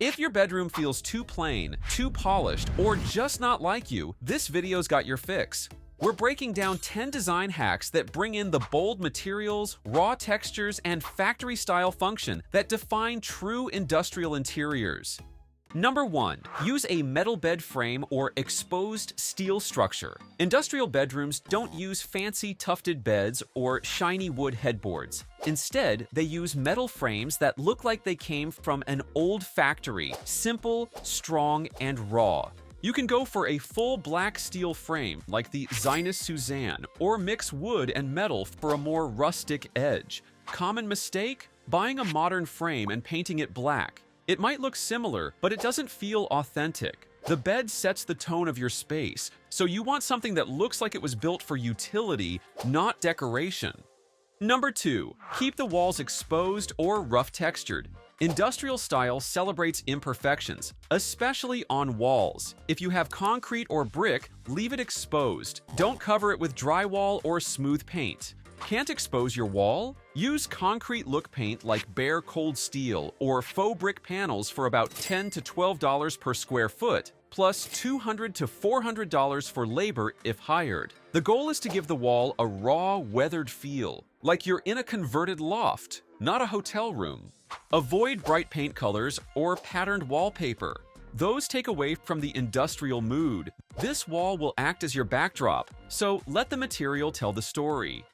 If your bedroom feels too plain, too polished, or just not like you, this video's got your fix. We're breaking down 10 design hacks that bring in the bold materials, raw textures, and factory-style function that define true industrial interiors. Number 1. Use a metal bed frame or exposed steel structure. Industrial bedrooms don't use fancy tufted beds or shiny wood headboards. Instead, they use metal frames that look like they came from an old factory, simple, strong, and raw. You can go for a full black steel frame like the Zinus Suzanne, or mix wood and metal for a more rustic edge. Common mistake? Buying a modern frame and painting it black. It might look similar, but it doesn't feel authentic. The bed sets the tone of your space, so you want something that looks like it was built for utility, not decoration. Number 2. Keep the walls exposed or rough textured. Industrial style celebrates imperfections, especially on walls. If you have concrete or brick, leave it exposed. Don't cover it with drywall or smooth paint. Can't expose your wall? Use concrete look paint like bare cold steel or faux brick panels for about $10 to $12 per square foot, plus $200 to $400 for labor if hired. The goal is to give the wall a raw, weathered feel, like you're in a converted loft, not a hotel room. Avoid bright paint colors or patterned wallpaper. Those take away from the industrial mood. This wall will act as your backdrop, so let the material tell the story.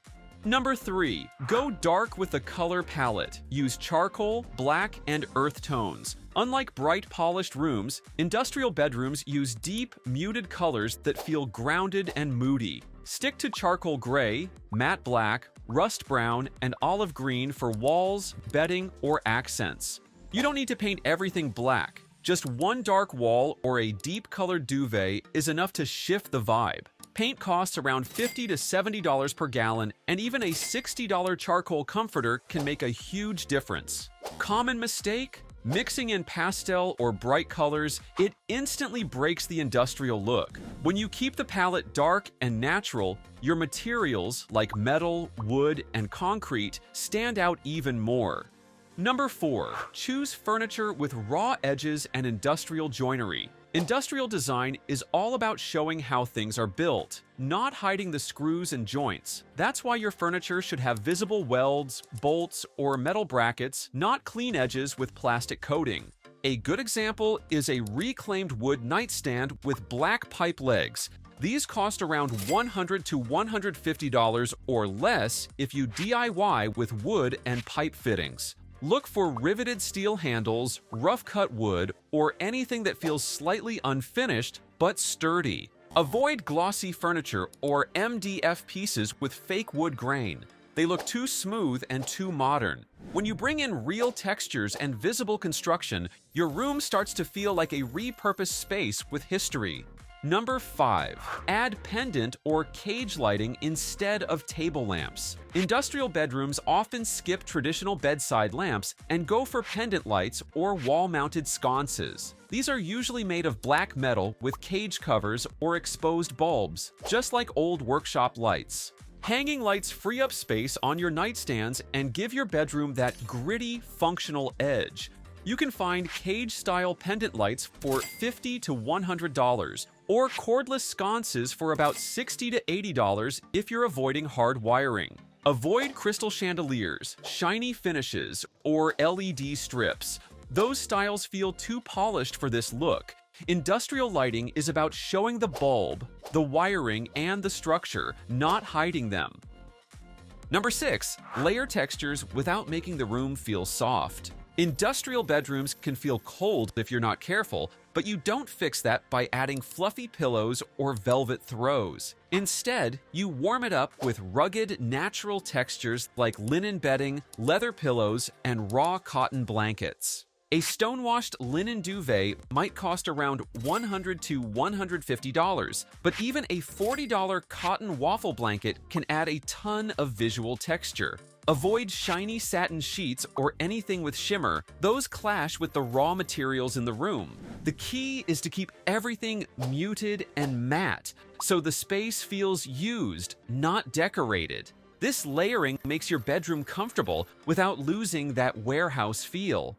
Number 3. Go dark with the color palette. Use charcoal, black, and earth tones. Unlike bright, polished rooms, industrial bedrooms use deep, muted colors that feel grounded and moody. Stick to charcoal gray, matte black, rust brown, and olive green for walls, bedding, or accents. You don't need to paint everything black. Just one dark wall or a deep-colored duvet is enough to shift the vibe. Paint costs around $50 to $70 per gallon, and even a $60 charcoal comforter can make a huge difference. Common mistake? Mixing in pastel or bright colors, it instantly breaks the industrial look. When you keep the palette dark and natural, your materials like metal, wood, and concrete stand out even more. Number 4. Choose furniture with raw edges and industrial joinery. Industrial design is all about showing how things are built, not hiding the screws and joints. That's why your furniture should have visible welds, bolts, or metal brackets, not clean edges with plastic coating. A good example is a reclaimed wood nightstand with black pipe legs. These cost around $100 to $150 or less if you DIY with wood and pipe fittings. Look for riveted steel handles, rough-cut wood, or anything that feels slightly unfinished but sturdy. Avoid glossy furniture or MDF pieces with fake wood grain. They look too smooth and too modern. When you bring in real textures and visible construction, your room starts to feel like a repurposed space with history. Number 5. Add pendant or cage lighting instead of table lamps. Industrial bedrooms often skip traditional bedside lamps and go for pendant lights or wall-mounted sconces. These are usually made of black metal with cage covers or exposed bulbs, just like old workshop lights. Hanging lights free up space on your nightstands and give your bedroom that gritty, functional edge. You can find cage-style pendant lights for $50 to $100, or cordless sconces for about $60 to $80 if you're avoiding hard wiring. Avoid crystal chandeliers, shiny finishes, or LED strips. Those styles feel too polished for this look. Industrial lighting is about showing the bulb, the wiring, and the structure, not hiding them. Number 6. Layer textures without making the room feel soft. Industrial bedrooms can feel cold if you're not careful, but you don't fix that by adding fluffy pillows or velvet throws. Instead, you warm it up with rugged, natural textures like linen bedding, leather pillows, and raw cotton blankets. A stone-washed linen duvet might cost around $100 to $150, but even a $40 cotton waffle blanket can add a ton of visual texture. Avoid shiny satin sheets or anything with shimmer. Those clash with the raw materials in the room. The key is to keep everything muted and matte, so the space feels used, not decorated. This layering makes your bedroom comfortable without losing that warehouse feel.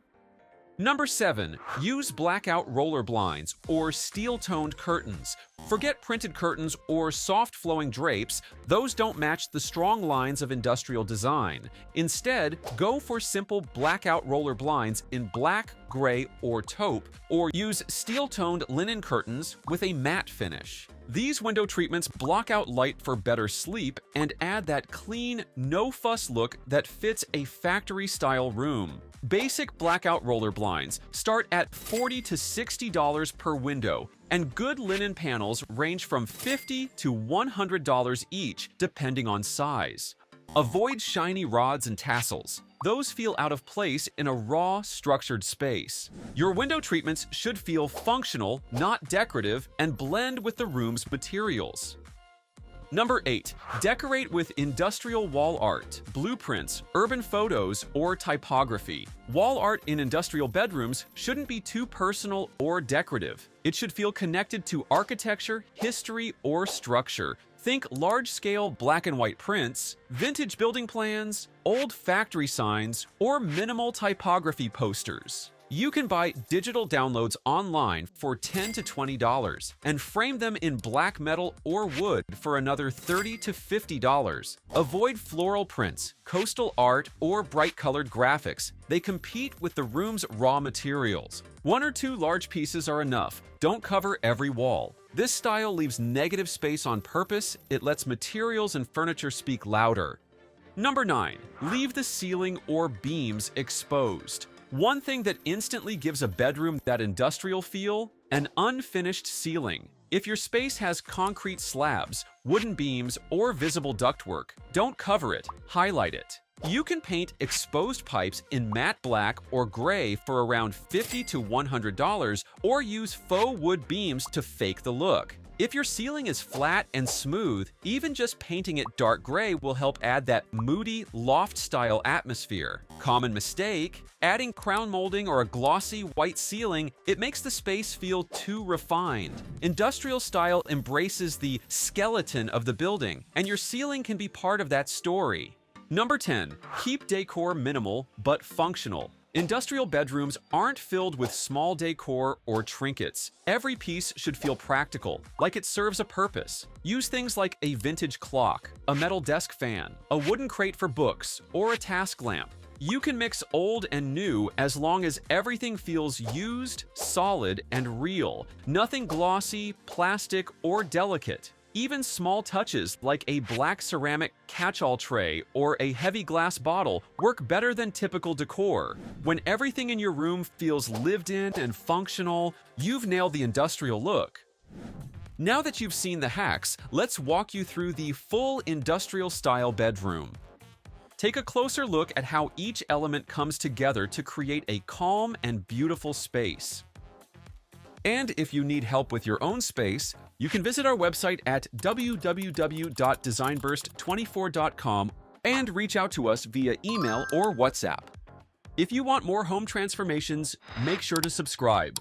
Number 7. Use blackout roller blinds or steel-toned curtains. Forget printed curtains or soft-flowing drapes. Those don't match the strong lines of industrial design. Instead, go for simple blackout roller blinds in black, gray, or taupe, or use steel-toned linen curtains with a matte finish. These window treatments block out light for better sleep and add that clean, no-fuss look that fits a factory-style room. Basic blackout roller blinds start at $40 to $60 per window, and good linen panels range from $50 to $100 each, depending on size. Avoid shiny rods and tassels. Those feel out of place in a raw, structured space. Your window treatments should feel functional, not decorative, and blend with the room's materials. Number 8. Decorate with industrial wall art, blueprints, urban photos, or typography. Wall art in industrial bedrooms shouldn't be too personal or decorative. It should feel connected to architecture, history, or structure. Think large-scale black and white prints, vintage building plans, old factory signs, or minimal typography posters. You can buy digital downloads online for $10 to $20 and frame them in black metal or wood for another $30 to $50. Avoid floral prints, coastal art, or bright-colored graphics. They compete with the room's raw materials. 1 or 2 large pieces are enough. Don't cover every wall. This style leaves negative space on purpose. It lets materials and furniture speak louder. Number 9. Leave the ceiling or beams exposed. One thing that instantly gives a bedroom that industrial feel: an unfinished ceiling. If your space has concrete slabs, wooden beams, or visible ductwork, don't cover it, highlight it. You can paint exposed pipes in matte black or gray for around $50 to $100, or use faux wood beams to fake the look. If your ceiling is flat and smooth, even just painting it dark gray will help add that moody, loft-style atmosphere. Common mistake: adding crown molding or a glossy white ceiling. It makes the space feel too refined. Industrial style embraces the skeleton of the building, and your ceiling can be part of that story. Number 10. Keep decor minimal but functional. Industrial bedrooms aren't filled with small decor or trinkets. Every piece should feel practical, like it serves a purpose. Use things like a vintage clock, a metal desk fan, a wooden crate for books, or a task lamp. You can mix old and new as long as everything feels used, solid, and real. Nothing glossy, plastic, or delicate. Even small touches like a black ceramic catch-all tray or a heavy glass bottle work better than typical decor. When everything in your room feels lived in and functional, you've nailed the industrial look. Now that you've seen the hacks, let's walk you through the full industrial-style bedroom. Take a closer look at how each element comes together to create a calm and beautiful space. And if you need help with your own space, you can visit our website at www.designburst24.com and reach out to us via email or WhatsApp. If you want more home transformations, make sure to subscribe.